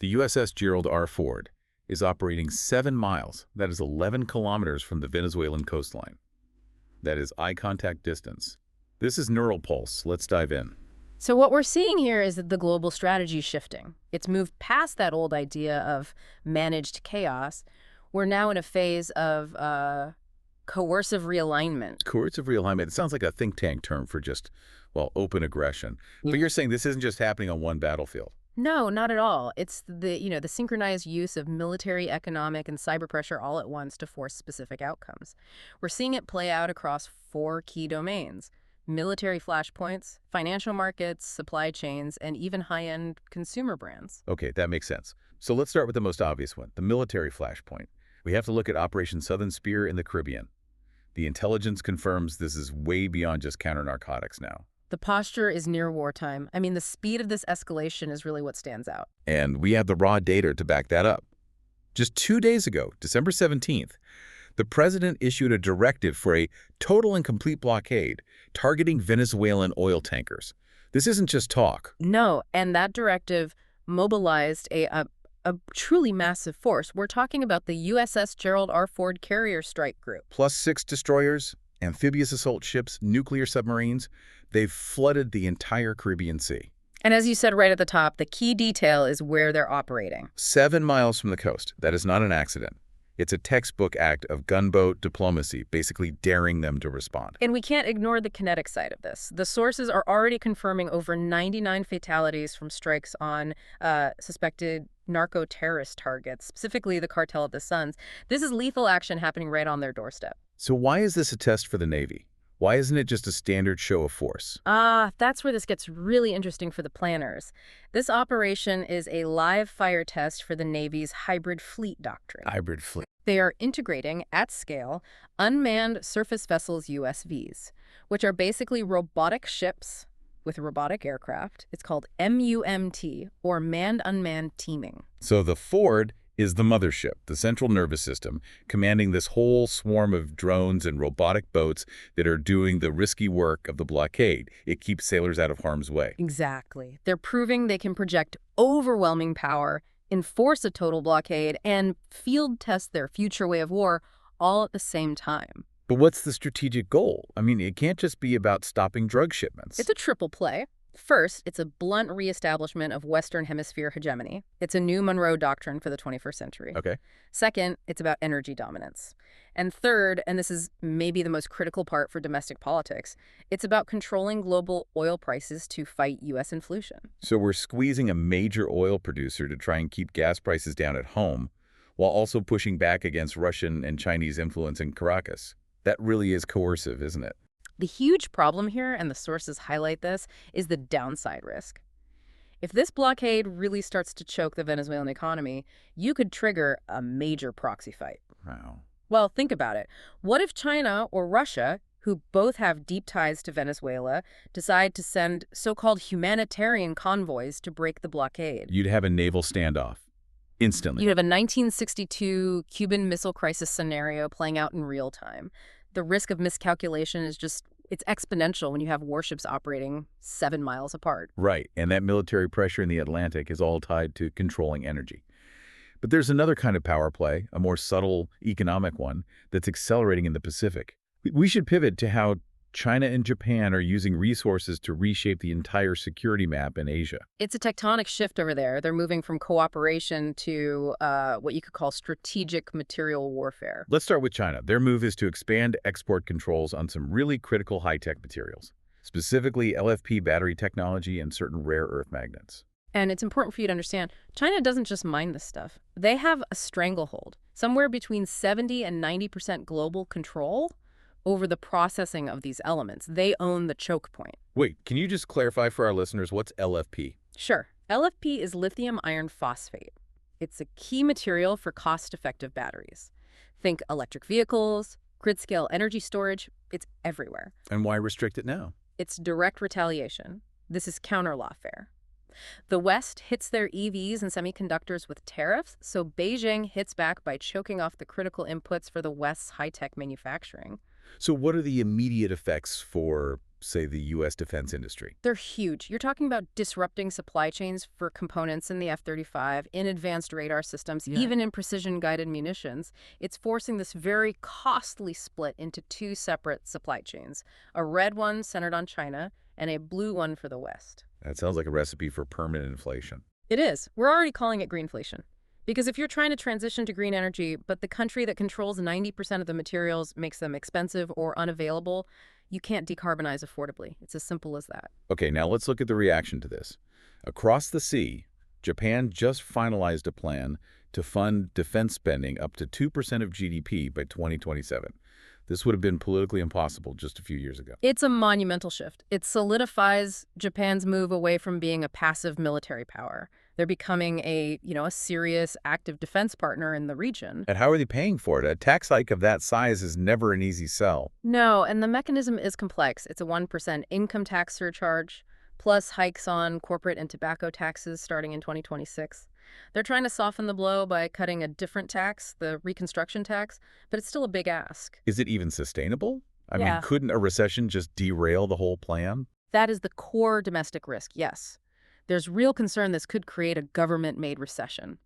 The USS Gerald R is operating 7 miles, that is 11 kilometers from the Venezuelan coastline. That is eye contact distance. This is Neural Pulse. Let's dive in. So what we're seeing here is that the global strategy is shifting. It's moved past that old idea of managed chaos. We're now in a phase of coercive realignment. Coercive realignment, it sounds like a think tank term for just, well, open aggression. But you're saying this isn't just happening on one battlefield. No, not at all. It's the synchronized use of military, economic, and cyber pressure all at once to force specific outcomes. We're seeing it play out across 4 key domains: military flashpoints, financial markets, supply chains, and even high-end consumer brands. Okay, that makes sense. So let's start with the most obvious one, the military flashpoint. We have to look at Operation Southern Spear in the Caribbean. The intelligence confirms this is way beyond just counter-narcotics now. The posture is near wartime. I mean, the speed of this escalation is really what stands out. And we have the raw data to back that up. Just 2 days ago, December 17th, the president issued a directive for a total and complete blockade targeting Venezuelan oil tankers. This isn't just talk. No, and that directive mobilized a truly massive force. We're talking about the USS Gerald R. carrier strike group. Plus 6 destroyers, amphibious assault ships, nuclear submarines. They've flooded the entire Caribbean Sea. And as you said right at the top, the key detail is where they're operating. 7 miles from the coast. That is not an accident. It's a textbook act of gunboat diplomacy, basically daring them to respond. And we can't ignore the kinetic side of this. The sources are already confirming over 99 fatalities from strikes on suspected narco-terrorist targets, specifically the Cartel of the Suns. This is lethal action happening right on their doorstep. So why is this a test for the Navy? Why isn't it just a standard show of force? That's where this gets really interesting for the planners. This operation is a live fire test for the Navy's hybrid fleet doctrine. Hybrid fleet. They are integrating, at scale, unmanned surface vessels USVs, which are basically robotic ships with robotic aircraft. It's called MUMT, or manned-unmanned teaming. So the Ford is the mothership, the central nervous system, commanding this whole swarm of drones and robotic boats that are doing the risky work of the blockade. It keeps sailors out of harm's way. Exactly. They're proving they can project overwhelming power, enforce a total blockade, and field test their future way of war all at the same time. But what's the strategic goal? I mean, it can't just be about stopping drug shipments. It's a triple play. First, it's a blunt reestablishment of Western Hemisphere hegemony. It's a new Monroe Doctrine for the 21st century. Okay. Second, it's about energy dominance. And third, and this is maybe the most critical part for domestic politics, it's about controlling global oil prices to fight U.S. inflation. So we're squeezing a major oil producer to try and keep gas prices down at home, while also pushing back against Russian and Chinese influence in Caracas. That really is coercive, isn't it? The huge problem here, and the sources highlight this, is the downside risk. If this blockade really starts to choke the Venezuelan economy, you could trigger a major proxy fight. Wow. Well, think about it. What if China or Russia, who both have deep ties to Venezuela, decide to send so-called humanitarian convoys to break the blockade? You'd have a naval standoff. Instantly. You'd have a 1962 Cuban Missile Crisis scenario playing out in real time. The risk of miscalculation is it's exponential when you have warships operating 7 miles apart. Right, and that military pressure in the Atlantic is all tied to controlling energy. But there's another kind of power play, a more subtle economic one, that's accelerating in the Pacific. We should pivot to how China and Japan are using resources to reshape the entire security map in Asia. It's a tectonic shift over there. They're moving from cooperation to what you could call strategic material warfare. Let's start with China. Their move is to expand export controls on some really critical high-tech materials, specifically LFP battery technology and certain rare earth magnets. And it's important for you to understand, China doesn't just mine this stuff. They have a stranglehold, somewhere between 70 and 90% global control over the processing of these elements. They own the choke point. Wait, can you just clarify for our listeners what's LFP? Sure. LFP is lithium iron phosphate. It's a key material for cost-effective batteries. Think electric vehicles, grid-scale energy storage. It's everywhere. And why restrict it now? It's direct retaliation. This is counter-lawfare. The West hits their EVs and semiconductors with tariffs, so Beijing hits back by choking off the critical inputs for the West's high-tech manufacturing. So what are the immediate effects for say, the U.S. defense industry? They're huge. You're talking about disrupting supply chains for components in the F-35, in advanced radar systems, even in precision-guided munitions. It's forcing this very costly split into two separate supply chains, a red one centered on China and a blue one for the West. That sounds like a recipe for permanent inflation. It is. We're already calling it greenflation. Because if you're trying to transition to green energy, but the country that controls 90% of the materials makes them expensive or unavailable, you can't decarbonize affordably. It's as simple as that. Okay, now let's look at the reaction to this. Across the sea, Japan just finalized a plan to fund defense spending up to 2% of GDP by 2027. This would have been politically impossible just a few years ago. It's a monumental shift. It solidifies Japan's move away from being a passive military power. They're becoming a serious, active defense partner in the region. And how are they paying for it? A tax hike of that size is never an easy sell. No, and the mechanism is complex. It's a 1% income tax surcharge, plus hikes on corporate and tobacco taxes starting in 2026. They're trying to soften the blow by cutting a different tax, the reconstruction tax, but it's still a big ask. Is it even sustainable? I Yeah. mean, couldn't a recession just derail the whole plan? That is the core domestic risk, yes. There's real concern this could create a government-made recession.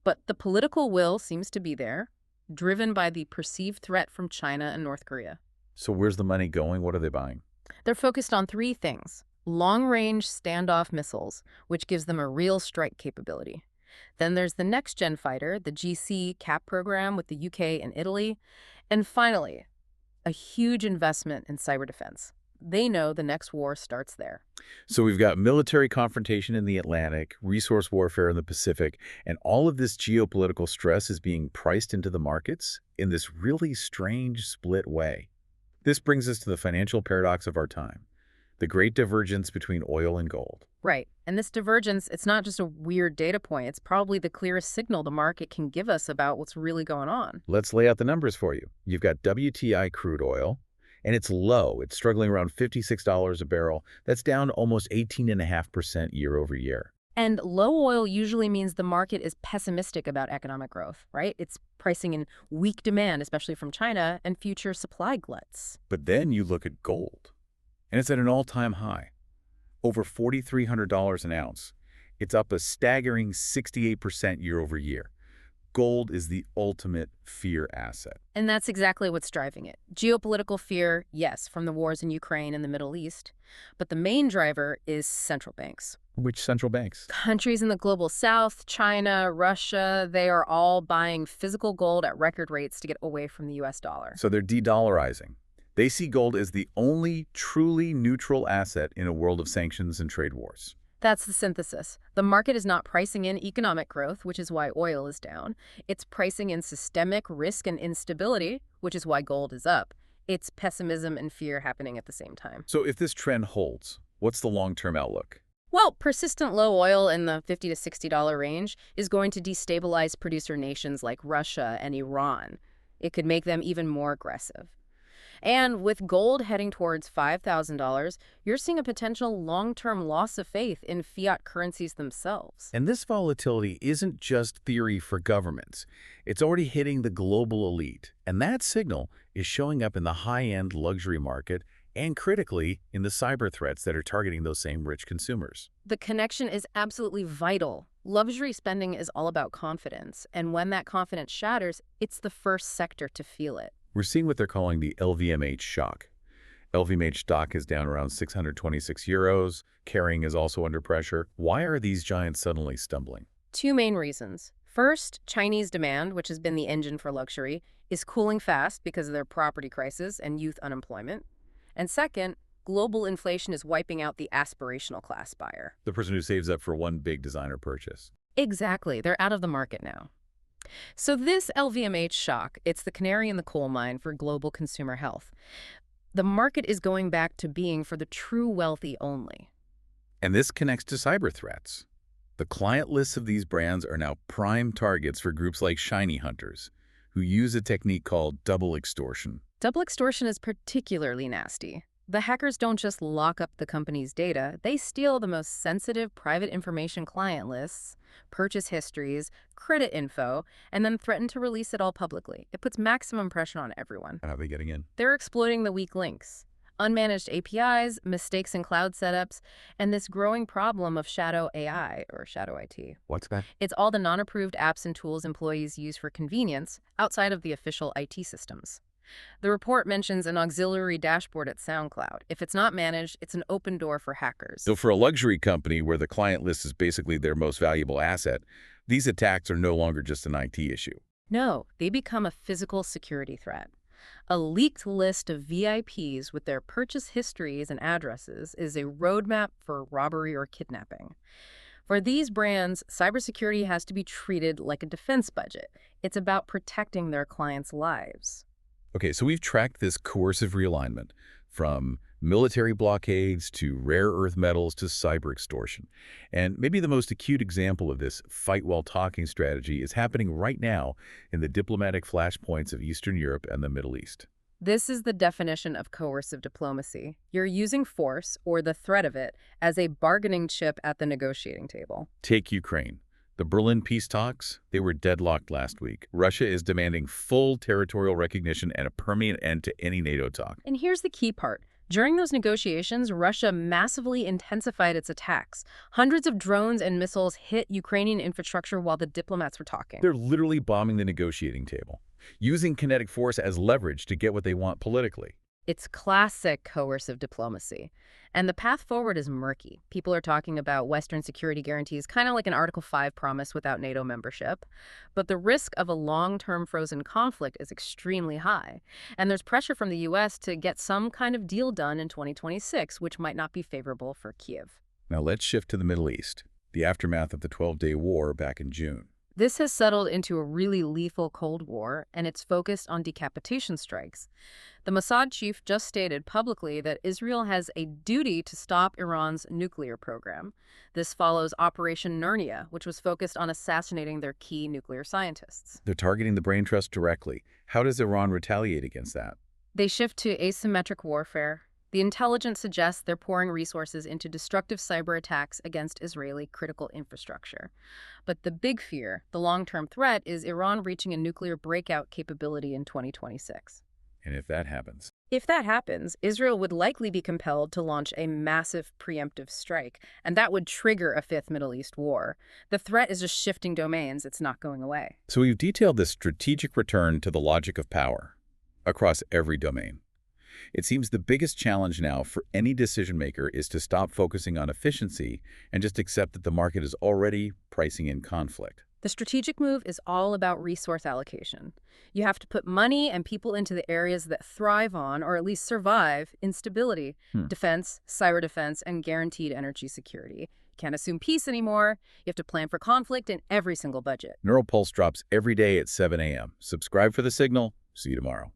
But the political will seems to be there, driven by the perceived threat from China and North Korea. So where's the money going? What are they buying? They're focused on three things. Long-range standoff missiles, which gives them a real strike capability. Then there's the next-gen fighter, the GC CAP program with the UK and Italy. And finally, a huge investment in cyber defense. They know the next war starts there. So we've got military confrontation in the Atlantic, resource warfare in the Pacific, and all of this geopolitical stress is being priced into the markets in this really strange split way. This brings us to the financial paradox of our time, the great divergence between oil and gold. Right. And this divergence, it's not just a weird data point. It's probably the clearest signal the market can give us about what's really going on. Let's lay out the numbers for you. You've got WTI crude oil, and it's low. It's struggling around $56 a barrel. That's down almost 18.5% year over year. And low oil usually means the market is pessimistic about economic growth, right? It's pricing in weak demand, especially from China, and future supply gluts. But then you look at gold, and it's at an all-time high, over $4,300 an ounce. It's up a staggering 68% year over year. Gold is the ultimate fear asset. And that's exactly what's driving it. Geopolitical fear, yes, from the wars in Ukraine and the Middle East. But the main driver is central banks. Which central banks? Countries in the global south, China, Russia, they are all buying physical gold at record rates to get away from the US dollar. So they're de-dollarizing. They see gold as the only truly neutral asset in a world of sanctions and trade wars. That's the synthesis. The market is not pricing in economic growth, which is why oil is down. It's pricing in systemic risk and instability, which is why gold is up. It's pessimism and fear happening at the same time. So if this trend holds, what's the long-term outlook? Well, persistent low oil in the $50 to $60 range is going to destabilize producer nations like Russia and Iran. It could make them even more aggressive. And with gold heading towards $5,000, you're seeing a potential long-term loss of faith in fiat currencies themselves. And this volatility isn't just theory for governments. It's already hitting the global elite. And that signal is showing up in the high-end luxury market and, critically, in the cyber threats that are targeting those same rich consumers. The connection is absolutely vital. Luxury spending is all about confidence. And when that confidence shatters, it's the first sector to feel it. We're seeing what they're calling the LVMH shock. LVMH stock is down around 626 euros. Carrying is also under pressure. Why are these giants suddenly stumbling? Two main reasons. First, Chinese demand, which has been the engine for luxury, is cooling fast because of their property crisis and youth unemployment. And second, global inflation is wiping out the aspirational class buyer. The person who saves up for one big designer purchase. Exactly. They're out of the market now. So this LVMH shock, it's the canary in the coal mine for global consumer health. The market is going back to being for the true wealthy only. And this connects to cyber threats. The client lists of these brands are now prime targets for groups like shiny hunters, who use a technique called double extortion. Double extortion is particularly nasty. The hackers don't just lock up the company's data, they steal the most sensitive private information client lists, purchase histories, credit info, and then threaten to release it all publicly. It puts maximum pressure on everyone. How are they getting in? They're exploiting the weak links. Unmanaged APIs, mistakes in cloud setups, and this growing problem of shadow AI, or shadow IT. What's that? It's all the non-approved apps and tools employees use for convenience outside of the official IT systems. The report mentions an auxiliary dashboard at SoundCloud. If it's not managed, it's an open door for hackers. So for a luxury company where the client list is basically their most valuable asset, these attacks are no longer just an IT issue. No, they become a physical security threat. A leaked list of VIPs with their purchase histories and addresses is a roadmap for robbery or kidnapping. For these brands, cybersecurity has to be treated like a defense budget. It's about protecting their clients' lives. Okay, so we've tracked this coercive realignment from military blockades to rare earth metals to cyber extortion. And maybe the most acute example of this fight-while-talking strategy is happening right now in the diplomatic flashpoints of Eastern Europe and the Middle East. This is the definition of coercive diplomacy. You're using force, or the threat of it, as a bargaining chip at the negotiating table. Take Ukraine. The Berlin peace talks, they were deadlocked last week. Russia is demanding full territorial recognition and a permanent end to any NATO talk. And here's the key part. During those negotiations, Russia massively intensified its attacks. Hundreds of drones and missiles hit Ukrainian infrastructure while the diplomats were talking. They're literally bombing the negotiating table, using kinetic force as leverage to get what they want politically. It's classic coercive diplomacy. And the path forward is murky. People are talking about Western security guarantees, kind of like an Article 5 promise without NATO membership. But the risk of a long-term frozen conflict is extremely high. And there's pressure from the U.S. to get some kind of deal done in 2026, which might not be favorable for Kyiv. Now let's shift to the Middle East, the aftermath of the 12-day war back in June. This has settled into a really lethal Cold War, and it's focused on decapitation strikes. The Mossad chief just stated publicly that Israel has a duty to stop Iran's nuclear program. This follows Operation Nernia, which was focused on assassinating their key nuclear scientists. They're targeting the brain trust directly. How does Iran retaliate against that? They shift to asymmetric warfare. The intelligence suggests they're pouring resources into destructive cyber attacks against Israeli critical infrastructure. But the big fear, the long-term threat, is Iran reaching a nuclear breakout capability in 2026. And if that happens? If that happens, Israel would likely be compelled to launch a massive preemptive strike, and that would trigger a fifth Middle East war. The threat is just shifting domains. It's not going away. So we've detailed this strategic return to the logic of power across every domain. It seems the biggest challenge now for any decision maker is to stop focusing on efficiency and just accept that the market is already pricing in conflict. The strategic move is all about resource allocation. You have to put money and people into the areas that thrive on, or at least survive, instability, defense, cyber defense, and guaranteed energy security. You can't assume peace anymore. You have to plan for conflict in every single budget. Neural Pulse drops every day at 7 a.m. Subscribe for the signal. See you tomorrow.